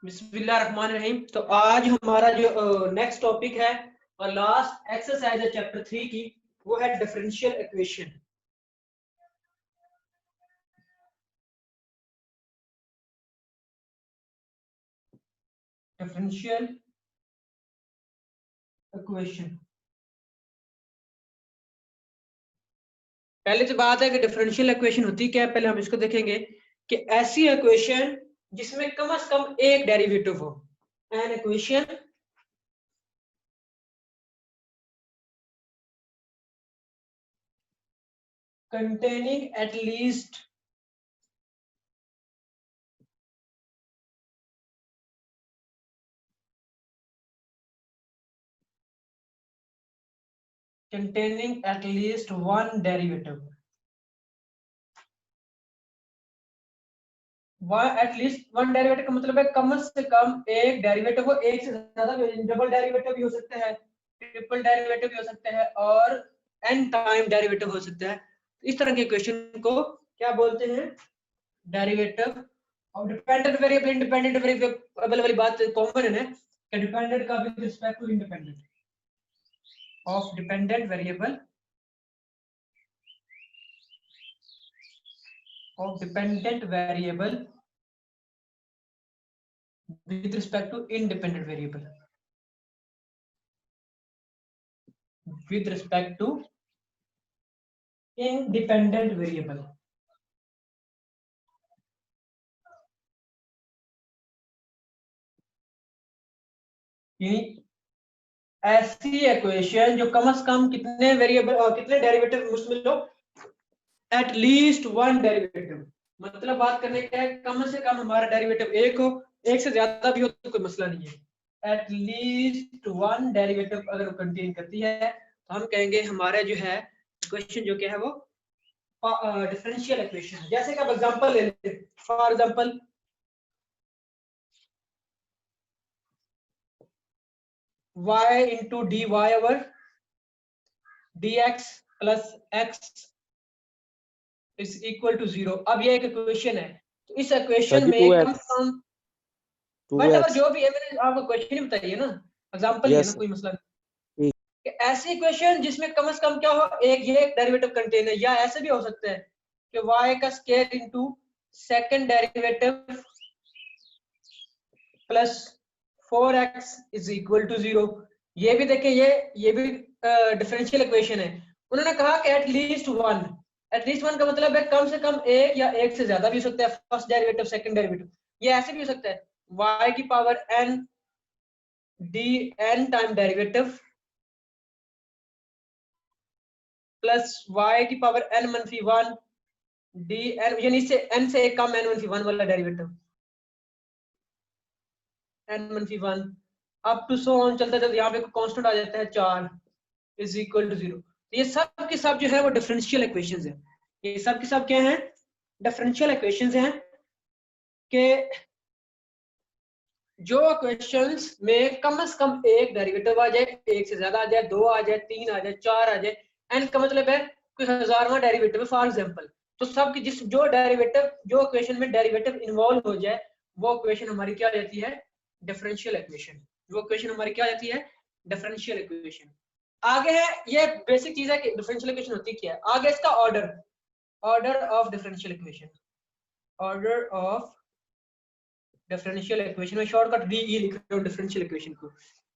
बिस्मिल्लाहिर्रहमानिर्रहीम। तो आज हमारा जो नेक्स्ट टॉपिक है और लास्ट एक्सरसाइज है चैप्टर 3 की, वो है डिफरेंशियल इक्वेशन। डिफरेंशियल इक्वेशन, पहले तो बात है कि डिफरेंशियल इक्वेशन होती क्या है। पहले हम इसको देखेंगे कि ऐसी इक्वेशन जिसमें कम से कम एक डेरिवेटिव हो। An equation containing at least one derivative। At least one derivative का मतलब है कम से कम एक डेरिवेटिव हो। एक से ज्यादा डबल डेरिवेटिव भी हो सकते हैं, ट्रिपल डेरिवेटिव भी हो सकते हैं और एन टाइम डेरिवेटिव हो सकता है। इस तरह के इक्वेशन को क्या बोलते हैं? Derivative of dependent variable. Independent variable वाली बात कॉमन है कि डिपेंडेंट का with respect to independent, of dependent variable with respect to independent variable, with respect to independent variable। ऐसी इक्वेशन जो कम से कम कितने वेरिएबल और कितने डेरिवेटिव उसमें लो, एट लीस्ट वन डेरिवेटिव। मतलब बात करने का है कम से कम हमारा डेरिवेटिव एक हो, एक से ज्यादा भी हो तो कोई मसला नहीं है। एट लीस्ट वन डेरिवेटिव अगर कंटेन करती है तो हम कहेंगे हमारा जो है इक्वेशन जो क्या है वो डिफरेंशियल इक्वेशन है। जैसे कि आप एग्जांपल ले लेते हैं, for example y into dy over dx plus x is equal to 0। अब ये एक इक्वेशन है, तो इस इक्वेशन में कम से कम वट जो भी है, मैंने आपको क्वेश्चन ही बताइए ना, एग्जांपल है ना, कोई मसला नहीं। कि ऐसी इक्वेशन जिसमें कम से कम क्या हो, एक ये डेरिवेटिव कंटेन है, या ऐसे भी हो सकता है कि y का square into second derivative plus 4x is equal to 0। ये भी देखें, ये भी डिफरेंशियल इक्वेशन है। उन्होंने कहा कि एटलीस्ट वन का मतलब है कम से कम एक या एक से ज्यादा भी हो सकता है, फर्स्ट डेरिवेटिव सेकंड डेरिवेटिव। ये ऐसे भी हो सकता है y की power n dn time derivative plus y की पावर n -1 dn, यानी से n से एक कम n-1 वाला derivative, n-1 up to so on चलता चलता यहाँ पे कांस्टेंट आ जाता है 4 इज इक्वल टू 0। ये सब के सब जो है वो डिफरेंशियल इक्वेशंस है। ये सब के सब क्या हैं? डिफरेंशियल इक्वेशंस हैं कि जो इक्वेशंस में कम से कम एक डेरिवेटिव आ जाए, एक से ज्यादा आ जाए, दो आ जाए, तीन आ जाए, चार आ जाए, एन का मतलब है कोई हजारवां डेरिवेटिव है फॉर एग्जांपल। तो सब की जिस जो डेरिवेटिव जो इक्वेशन में डेरिवेटिव इन्वॉल्व हो जाए वो इक्वेशन हमारी क्या आ जाती है? Differential equation. वो इक्वेशन हमारी क्या आ जाती है? Differential equation. आगे है, ये बेसिक चीज है कि डिफरेंशियल इक्वेशन होती क्या है। आगे इसका order of differential equation, order of differential equation में शॉर्टकट डीई लिख रहे हो डिफरेंशियल इक्वेशन को।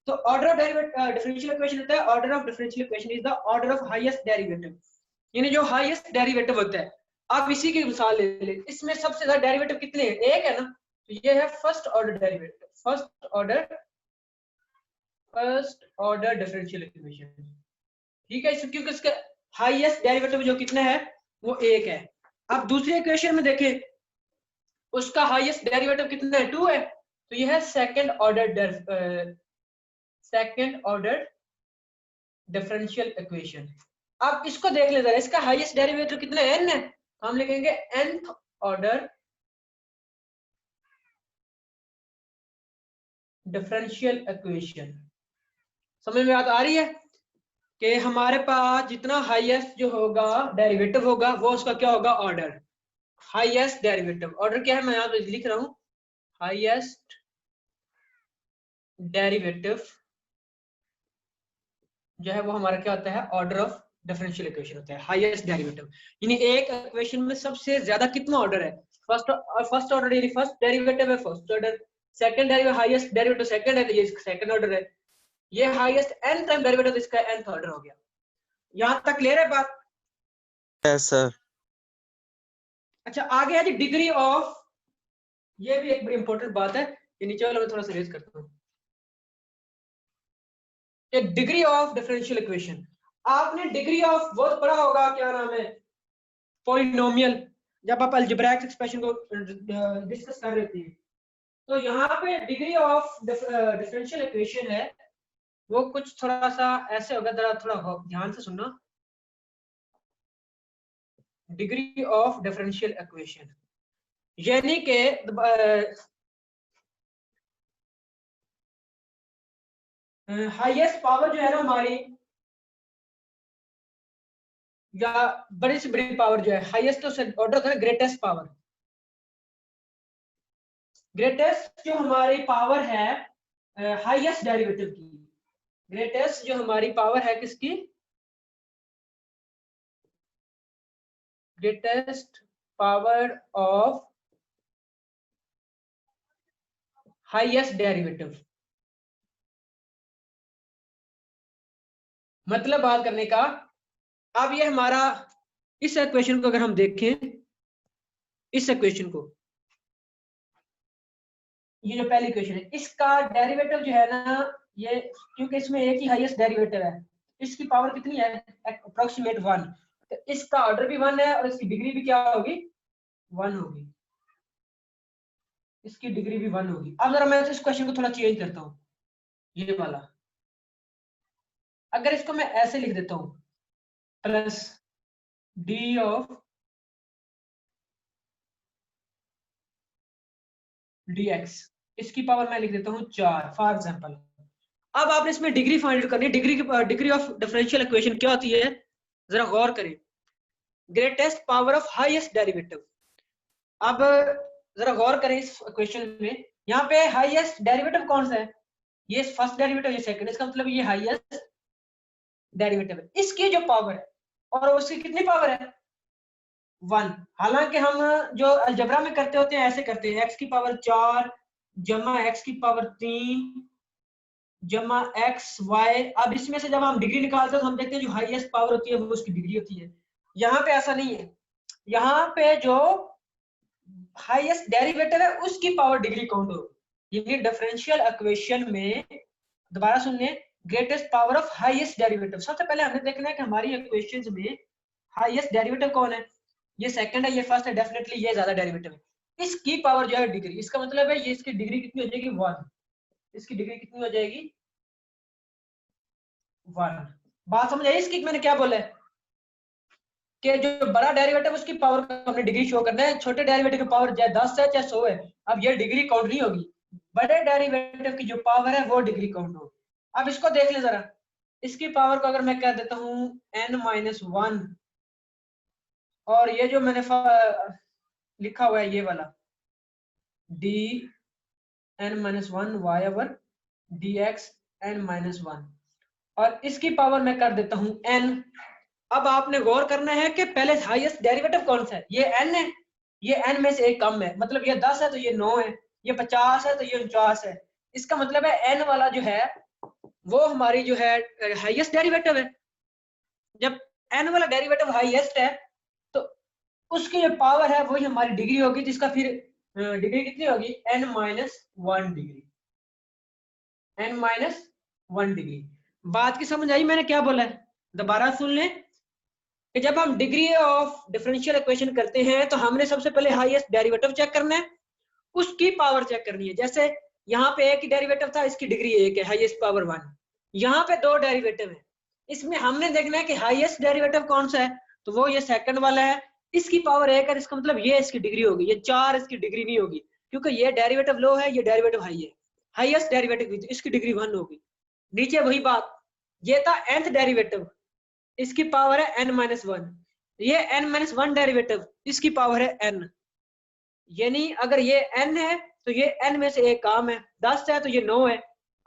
तो ऑर्डर ऑफ डिफरेंशियल इक्वेशन होता है, order of differential equation is the order of highest derivative, यानी जो हाईएस्ट डेरिवेटिव होता है। आप इसी की मिसाल ले ले, इसमें सबसे ज्यादा डेरिवेटिव कितने हैं? एक है ना, तो ये है first order derivative, first order differential equation. ठीक है, क्योंकि इसका हाईएस्ट डेरिवेटिव जो कितना है वो एक है। अब दूसरी इक्वेशन में देखें, उसका हाईएस्ट डेरिवेटिव कितना है? 2 है, तो ये है सेकंड ऑर्डर डिफरेंशियल इक्वेशन। अब इसको देख ले जरा, इसका हाईएस्ट डेरिवेटिव कितना है? n है, तो हम लिखेंगे nth ऑर्डर डिफरेंशियल इक्वेशन। समझ में बात आ रही है कि हमारे पास जितना हाईएस्ट जो होगा डेरिवेटिव होगा वो उसका क्या होगा? ऑर्डर। हाईएस्ट डेरिवेटिव ऑर्डर क्या है, मैं यहाँ पे लिख रहा हूँ, हाईएस्ट डेरिवेटिव जो है वो हमारा क्या होता है, ऑर्डर ऑफ डिफरेंशियल इक्वेशन होता है, हाईएस्ट डेरिवेटिव। यानी एक इक्वेशन में सबसे ज्यादा कितना ऑर्डर है, फर्स्ट ऑर्डर, यानी फर्स्ट डेरिवेटिव है first order, second derivative highest derivative second है तो ये सेकंड ऑर्डर है, ये हाईएस्ट n टाइम डेरिवेटिव इसका nth ऑर्डर हो गया। यहां तक क्लियर है बात? Yes sir. अच्छा आगे है जी डिग्री ऑफ, ये भी एक बड़ी इंपॉर्टेंट बात है, ये नीचे वाला मैं थोड़ा सा रेज करता हूँ। डिग्री ऑफ डिफरेंशियल इक्वेशन, आपने डिग्री ऑफ बहुत पढ़ा होगा, क्या नाम है, पॉलिनोमियल, जब आप अलजेब्राइक एक्सप्रेशन को डिस्कस कर रहे थे। तो यहाँ पे डिग्री ऑफ डिफरेंशियल इक्वेशन है वो कुछ थोड़ा सा ऐसे होगा, जरा थोड़ा ध्यान से सुनना। डिग्री ऑफ डिफरेंशियल इक्वेशन यानी कि हाईएस्ट पावर जो है ना हमारी, या बड़ी से बड़ी पावर जो है, हाईएस्ट तो ऑर्डर होता है ग्रेटेस्ट पावर, ग्रेटेस्ट जो हमारी पावर है हाईएस्ट डेरिवेटिव की, ग्रेटेस्ट जो हमारी पावर है किसकी, greatest power of highest derivative. मतलब बात करने का, अब ये हमारा इस इक्वेशन को अगर हम देखें, इस इक्वेशन को, ये जो पहली इक्वेशन है इसका डेरिवेटिव जो है ना, ये क्योंकि इसमें एक ही हाईएस्ट डेरिवेटिव है, इसकी पावर कितनी है, अप्रोक्सीमेट 1, तो इसका ऑर्डर भी 1 है और इसकी डिग्री भी क्या होगी, 1 होगी, इसकी डिग्री भी 1 होगी। अब जरा मैं इस क्वेश्चन को थोड़ा चेंज करता हूँ, ये वाला अगर इसको मैं ऐसे लिख देता हूँ, प्लस डी ऑफ dx, इसकी पावर मैं लिख देता हूँ 4 फॉर एग्जांपल। अब आपने इसमें डिग्री फाइंड करनी है, डिग्री ऑफ डिफरेंशियल इक्वेशन क्या होती है, जरा गौर करें, greatest power of highest derivative. अब जरा गौर करें इस इक्वेशन में, यहाँ पे हाईएस्ट डेरिवेटिव कौन सा है, ये फर्स्ट डेरिवेटिव, ये सेकंड, इसका मतलब ये हाईएस्ट डेरिवेटिव है, इसकी जो पावर है और उसकी कितनी पावर है, 1। हालांकि हम जो अलजबरा में करते होते हैं ऐसे करते हैं, x की पावर 4 जमा x की पावर 3 जमा x y। अब इसमें से जब हम डिग्री निकालते हैं तो हम देखते हैं जो हाईएस्ट पावर होती है वो उसकी डिग्री होती है। यहाँ पे ऐसा नहीं है, यहाँ पे जो हाईएस्ट डेरिवेटिव है उसकी पावर डिग्री काउंट होगी। यानी डिफरेंशियल इक्वेशन में, दोबारा सुनिए, greatest power of highest derivative, सबसे पहले हमें देखना है कि हमारी इक्वेशंस में हाईएस्ट डेरिवेटिव कौन है, ये सेकंड है, ये फर्स्ट है, डेफिनेटली ये ज्यादा डेरिवेटिव है, इसकी पावर जो है डिग्री, इसका मतलब है ये इसकी डिग्री कितनी हो जाएगी, 1, इसकी डिग्री कितनी हो जाएगी, 1। बात समझ आई इसकी, मैंने क्या बोला है कि जो बड़ा डेरिवेटिव उसकी पावर का हमने डिग्री शो करना है, छोटे डेरिवेटिव की पावर चाहे 10 है चाहे 100 है, अब ये डिग्री काउंट नहीं होगी, बड़े डेरिवेटिव की जो पावर है वो डिग्री काउंट होगी। अब इसको देख ले जरा, इसकी पावर को अगर मैं कह देता हूं n-1, और ये जो मैंने लिखा हुआ है ये वाला dn-1 y over dx n-1, और इसकी पावर मैं कर देता हूं n। अब आपने गौर करना है कि पहले हाईएस्ट डेरिवेटिव कौन सा है, ये n है, ये n में से एक कम है, मतलब ये 10 है तो ये 9 है, ये 50 है तो ये 49 है, इसका मतलब है n वाला जो है वो हमारी जो है हाईएस्ट डेरिवेटिव है। जब n वाला डेरिवेटिव हाईएस्ट है तो उसकी जो पावर है वही हमारी डिग्री होगी, जिसका फिर डिग्री कितनी होगी, n-1 डिग्री, n-1 डिग्री। बात की समझ आई मैंने क्या बोला है, दोबारा सुन लें कि जब हम डिग्री ऑफ डिफरेंशियल इक्वेशन करते हैं तो हमने सबसे पहले हाईएस्ट डेरिवेटिव चेक करना है, उसकी पावर चेक करनी है। जैसे यहाँ पे एक ही डेरिवेटिव था, इसकी डिग्री 1 है, हाईएस्ट पावर 1। यहाँ पे 2 डेरिवेटिव है, इसमें हमने देखना है कि हाईएस्ट डेरिवेटिव कौन सा है, तो वो ये सेकंड वाला है, इसकी पावर 1 है, इसका मतलब ये इसकी डिग्री होगी, ये 4 इसकी डिग्री नहीं होगी, क्योंकि ये डेरिवेटिव लो है, ये डेरिवेटिव हाई है, हाईएस्ट डेरिवेटिव इसकी डिग्री 1 होगी। नीचे वही बात, ये था nth डेरिवेटिव, इसकी पावर है n-1, ये n-1 डेरिवेटिव, इसकी पावर है n। यानी अगर ये n है तो ये n में से एक काम है, 10 है तो ये 9 है,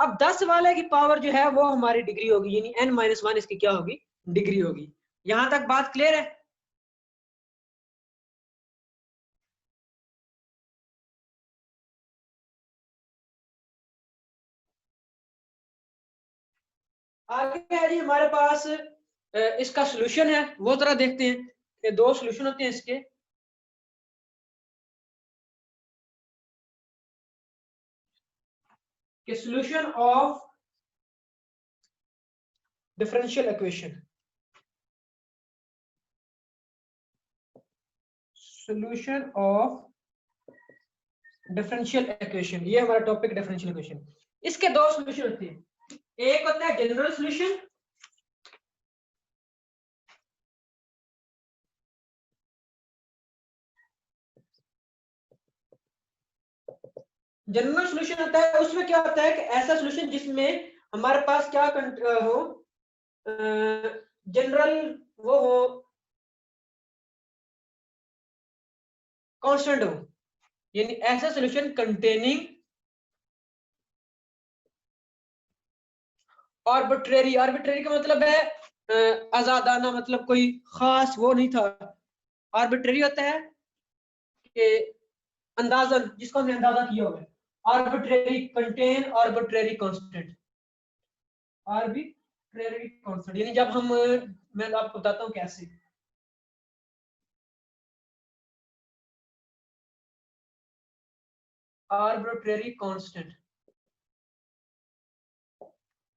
अब 10 वाले की पावर जो है वो हमारी डिग्री होगी, यानी n-1 इसकी क्या होगी, डिग्री होगी। यहां तक बात क्लियर है? आगे है जी हमारे पास इसका सॉल्यूशन है, वो जरा देखते हैं कि दो सॉल्यूशन होते हैं इसके। कि solution of differential equation, solution of differential equation, ये हमारा टॉपिक डिफरेंशियल इक्वेशन। इसके दो सॉल्यूशन होते हैं, एक होता है जनरल सॉल्यूशन, जनरल सॉल्यूशन होता है, उसमें क्या होता है कि ऐसा सॉल्यूशन जिसमें हमारे पास क्या हो, जनरल वो हो, कांस्टेंट हो, यानी ऐसा सॉल्यूशन कंटेनिंग आर्बिट्रेरी, आर्बिट्रेरी का मतलब है आजादाना, मतलब कोई खास वो नहीं था। आर्बिट्रेरी होता है कि अंदाजन, जिसको हमने अंदाजा किया हुआ है। Arbitrary contain arbitrary constant, arbitrary constant, यानी जब हम, मैं आपको बताता हूं कैसे। आर्बिट्रेरी कांस्टेंट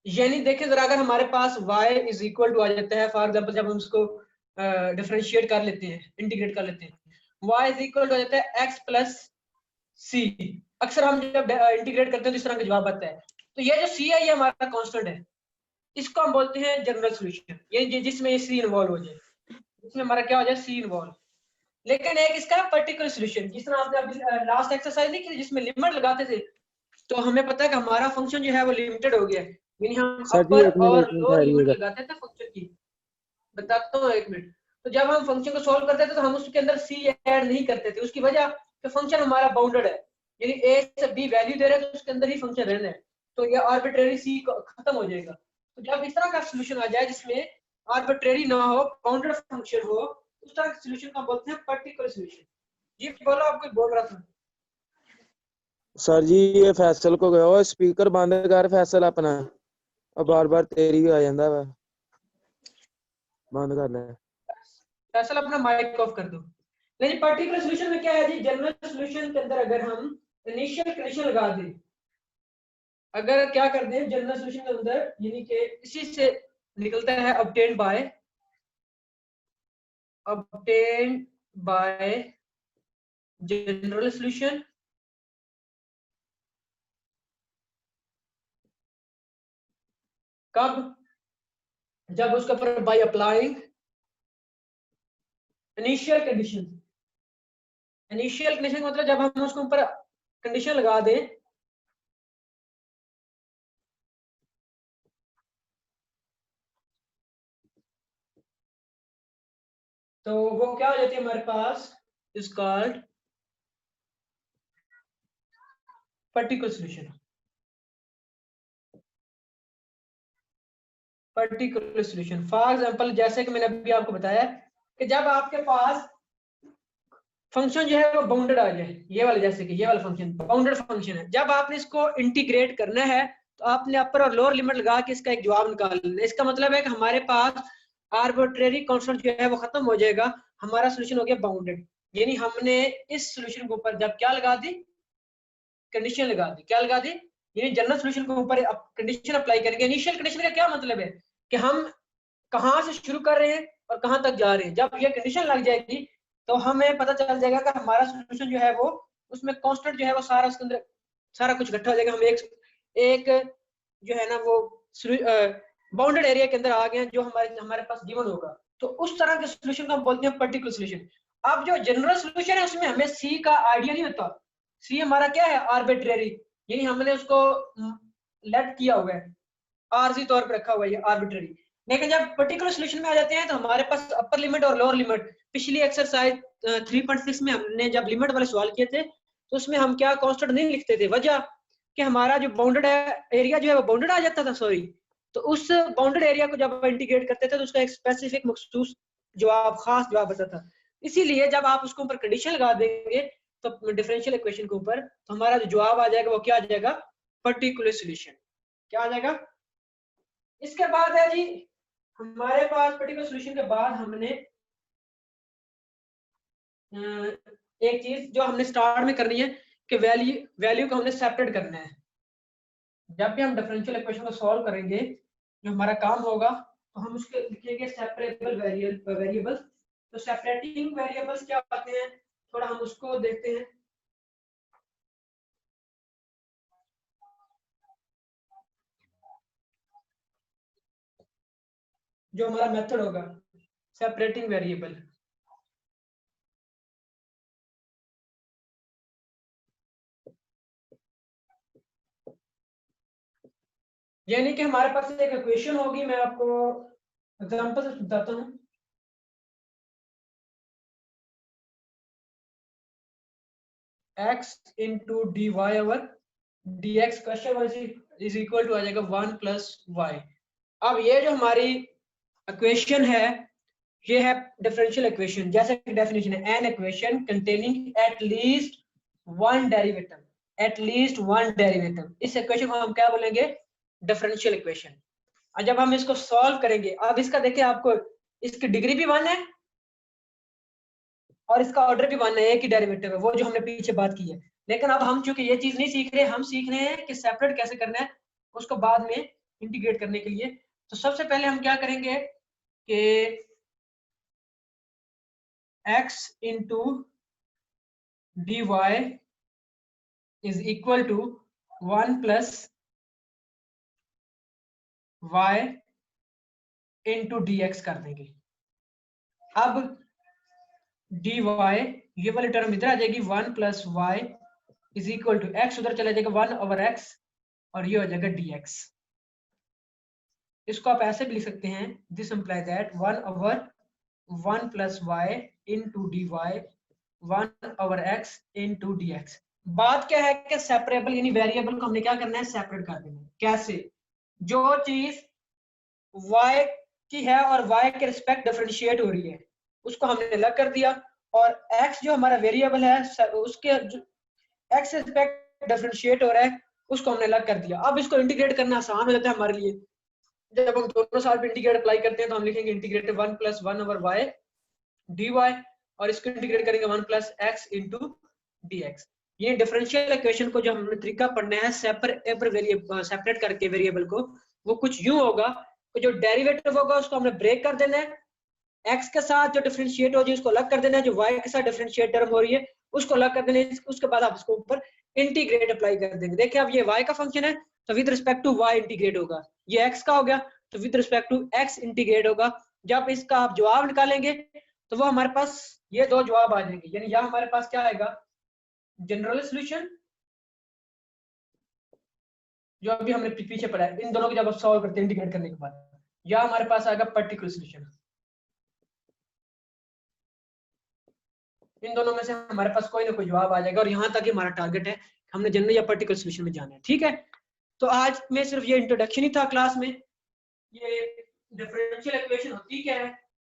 यानी देखिए जरा, अगर हमारे पास y इज इक्वल टू आ जाता है, फॉर एग्जांपल जब हम उसको डिफरेंशिएट कर लेते हैं, इंटीग्रेट कर लेते हैं, y इज इक्वल टू आ जाता है x प्लस सी। अक्सर हम जब इंटीग्रेट करते हैं तो इस तरह का जवाब आता है। तो ये जो c है ये हमारा कांस्टेंट है, इसको हम बोलते हैं जनरल सॉल्यूशन, ये जिसमें ये c इन्वॉल्व हो जाए, इसमें हमारा क्या हो जाए, c इन्वॉल्व। लेकिन एक इसका पर्टिकुलर सॉल्यूशन, जिस तरह आपने अभी लास्ट एक्सरसाइज नहीं की जिसमें लिमिट लगाते थे, तो हमें पता है कि हमारा फंक्शन जो है वो लिमिटेड हो गया है, यानी हम सर जी अपर एक मिनट, और एक मिनट लोअर लिमिट ठहरिएगा। लगाते थे फंक्शन की। बताता हूँ एक मिनट। तो जब हम फंक्शन को सॉल्व करते थे तो हम उसके अंदर सी ऐड नहीं करते थे, उसकी वजह कि फंक्शन हमारा बाउंडेड है, यानी ए से बी वैल्यू दे रहे हैं तो उसके अंदर ही फंक्शन रहना है, तो ये आर्बिट्रेरी सी खत्म हो जाएगा। तो जब इस तरह का सोल्यूशन आ जाए जिसमें आर्बिट्रेरी ना हो, बाउंडेड फंक्शन हो, उस तरह के सोल्यूशन को बोलते हैं पर्टिकुलर सोल्यूशन। जी बोलो, आप कुछ बोल रहा था। सर जी ये फैसल को गयो, स्पीकर बंद कर फैसल अपना, और बार बार तेरी आ जाता वा, बंद कर ले। फैसल अपना माइक ऑफ कर दो। नहीं, पर्टिकुलर सोल्यूशन में क्या है जी, जनरल सोल्यूशन के अंदर अगर हम इनिशियल कंडीशन लगा दें, अगर क्या कर दें जनरल सोल्यूशन के अंदर, यानी कि इसी से निकलता है obtained by जनरल सोल्यूशन, कब, जब उसके ऊपर by applying initial condition. Initial condition मतलब जब हम उसके ऊपर कंडीशन लगा दें, तो वो क्या हो जाती है हमारे पास, is called particular solution. Particular solution for example जैसे कि मैंने अभी आपको बताया कि जब आपके पास फंक्शन जो है वो बाउंडेड आ जाए, ये वाला, जैसे कि ये वाला फंक्शन बाउंडेड फंक्शन है, जब आपने इसको इंटीग्रेट करना है तो आपने अपर और लोअर लिमिट लगा के इसका एक जवाब निकालना है। इसका मतलब है कि हमारे पास आर्बिट्रेरी कांस्टेंट जो है वो खत्म हो जाएगा, हमारा सोल्यूशन हो गया बाउंडेड। यानी हमने इस सोल्यूशन के ऊपर जब क्या लगा दी, कंडीशन लगा दी, क्या लगा दी, यानी जनरल सोल्यूशन के ऊपर कंडीशन अप्लाई करेंगे। इनिशियल कंडीशन का क्या मतलब है कि हम कहां से शुरू कर रहे हैं और कहां तक जा रहे हैं। जब ये कंडीशन लग जाएगी तो हमें पता चल जाएगा कि हमारा सॉल्यूशन जो है वो, उसमें कांस्टेंट जो है वो सारा उसके अंदर सारा कुछ इकट्ठा हो जाएगा। हम एक जो है ना वो बाउंडेड एरिया के अंदर आ गए हैं जो हमारे हमारे पास गिवन होगा। तो उस तरह के सॉल्यूशन को हम बोलते हैं पर्टिकुलर सॉल्यूशन। अब जो जनरल सॉल्यूशन है उसमें हमें सी का आइडिया नहीं होता, सी हमारा क्या है, आर्बिट्रेरी, यानी हमने उसको लेट किया हुआ है, आरजी तौर पर रखा हुआ है आर्बिट्रेरी। लेकिन जब पर्टिकुलर सॉल्यूशन में आ जाते हैं तो हमारे पास अपर लिमिट और लोअर लिमिट, पिछली एक्सरसाइज 3.6 में हमने जब लिमिट वाले सवाल किए थे तो उसमें हम क्या कांस्टेंट नहीं लिखते थे, वजह कि हमारा जो बाउंडेड एरिया जो है वो बाउंडेड आ जाता था, सॉरी, तो उस बाउंडेड एरिया को जब इंटीग्रेट करते थे तो उसका एक स्पेसिफिक मखसूस जवाब, खास जवाब बता था। इसीलिए जब आप उसके ऊपर कंडीशन लगा देंगे तो डिफरेंशियल इक्वेशन के ऊपर, तो हमारा जो जवाब आ जाएगा वो क्या आ जाएगा, पर्टिकुलर सॉल्यूशन। क्या आ जाएगा? इसके बाद है जी हमारे पास पर्टिकुलर सॉल्यूशन के बाद हमने एक चीज जो हमने स्टार्ट में करनी है कि वैल्यू को हमने सेपरेट करना है। जब भी हम डिफरेंशियल इक्वेशन को सॉल्व करेंगे, जो हमारा काम होगा, तो हम उसके लिखेंगे सेपरेबल वेरिएबल्स। तो सेपरेटिंग वेरिएबल्स क्या होते हैं, थोड़ा हम उसको देखते हैं। जो हमारा मेथड होगा सेपरेटिंग वेरिएबल, यानी कि हमारे पास एक इक्वेशन होगी, मैं आपको एग्जांपल से बताता हूं। x into D Y over D X question is equal to आ जाएगा 1 प्लस वाई। अब ये जो हमारी इक्वेशन है, ये है डिफरेंशियल इक्वेशन। जैसे डेफिनेशन है, an equation containing at least one derivative, at least one derivative. इस इक्वेशन को हम क्या बोलेंगे, डिफरेंशियल इक्वेशन। और जब हम इसको सॉल्व करेंगे, अब इसका देखिए, आपको इसकी डिग्री भी 1 है और इसका ऑर्डर भी 1 है, एक ही डेरिवेटिव है, वो जो हमने पीछे बात की है। लेकिन अब हम चूंकि ये चीज नहीं सीख रहे, हम सीख रहे हैं कि सेपरेट कैसे करना है, उसको बाद में इंटीग्रेट करने के लिए। तो सबसे पहले हम क्या करेंगे कि x into D Y is equal to 1 plus Y into D X कर देंगे। अब डी वाई, ये वाली टर्म इधर आ जाएगी, 1 plus Y is equal to X उधर चला जाएगा 1 ओवर एक्स, और ये हो जाएगा डी एक्स। इसको आप ऐसे भी लिख सकते हैं, this imply that 1 over 1 plus Y into D Y 1 over X into D X. बात क्या है कि सेपरेबल यानी वेरिएबल को हमने क्या करना है, सेपरेट कर देना है। कैसे? जो चीज y की है और y के रिस्पेक्ट डिफरेंशिएट हो रही है, उसको हमने अलग कर दिया, और x जो हमारा वेरिएबल है उसके x रिस्पेक्ट डिफरेंशिएट हो रहा है, उसको हमने अलग कर दिया। अब इसको इंटीग्रेट करना आसान हो जाता है हमारे लिए। जब हम दोनों साइड पे इंटीग्रेट अप्लाई करते हैं तो हम लिखेंगे integrate 1 plus 1 over Y D Y, और इसको इंटीग्रेट करेंगे 1 plus X into D X. ये डिफरेंशियल इक्वेशन को जो हमने तरीका पढ़ना है सेपरेट करके वेरिएबल को, वो कुछ यूं होगा कि जो डेरिवेटिव होगा उसको हमने ब्रेक कर देना है, एक्स के साथ जो डिफरेंशिएट हो जाए उसको अलग कर देना है, जो वाई के साथ डिफरेंशिएट टर्म हो रही है उसको अलग कर देना है। उसके बाद आप इसको ऊपर इंटीग्रेट अप्लाई कर देंगे। देखिए अब ये y का फंक्शन है तो with respect to y integrate होगा, ये x का हो गया तो with respect to x integrate होगा। जब इसका आप जवाब निकालेंगे तो वो हमारे पास ये दो जवाब आ जाएंगे, यानी यहाँ हमारे पास क्या आएगा, जनरल सॉल्यूशन जो अभी हमने पीछे पढ़ा है, इन दोनों को जब आप सॉल्व करते हैं इंटीग्रेट करने के बाद, या हमारे पास आएगा पर्टिकुलर सॉल्यूशन। इन दोनों में से हमारे पास कोई ना कोई जवाब आ जाएगा, और यहाँ तक ही हमारा टारगेट है, हमने जनरल या पर्टिकुलर सॉल्यूशन में जाना है। ठीक है, तो आज में सिर्फ ये इंट्रोडक्शन ही था क्लास में, ये डिफरेंशियल इक्वेशन होती क्या है,